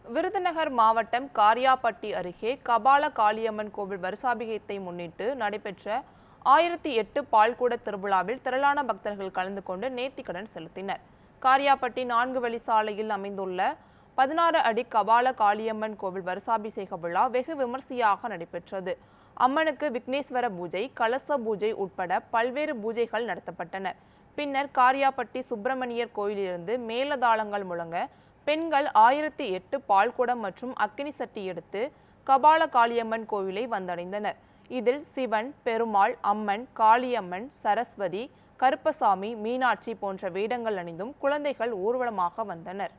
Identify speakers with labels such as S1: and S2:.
S1: விருதுநகர் மாவட்டம் காரியாபட்டி அருகே கபால காளியம்மன் கோவில் வருசாபிகத்தை முன்னிட்டு நடைபெற்ற 1008 பால்குட திருவிழாவில் திரளான பக்தர்கள் கலந்து கொண்டு நேர்த்திக்கடன் செலுத்தினர். காரியாபட்டி 4 வழி சாலையில் அமைந்துள்ள 16 அடி கபால காளியம்மன் கோவில் வருசாபிஷேக விழா வெகு விமர்சையாக நடைபெற்றது. அம்மனுக்கு விக்னேஸ்வர பூஜை, கலச பூஜை உட்பட பல்வேறு பூஜைகள் நடத்தப்பட்டன. பின்னர் காரியாபட்டி சுப்பிரமணியர் கோயிலிலிருந்து மேலதாளங்கள் முழங்க பெண்கள் 1008 பால்குடம் மற்றும் அக்கினி சட்டி எடுத்து கபால காளியம்மன் கோவிலை வந்தடைந்தனர். இதில் சிவன், பெருமாள், அம்மன், காளியம்மன், சரஸ்வதி, கருப்பசாமி, மீனாட்சி போன்ற வேடங்கள் அணிந்தும் குழந்தைகள் ஊர்வலமாக வந்தனர்.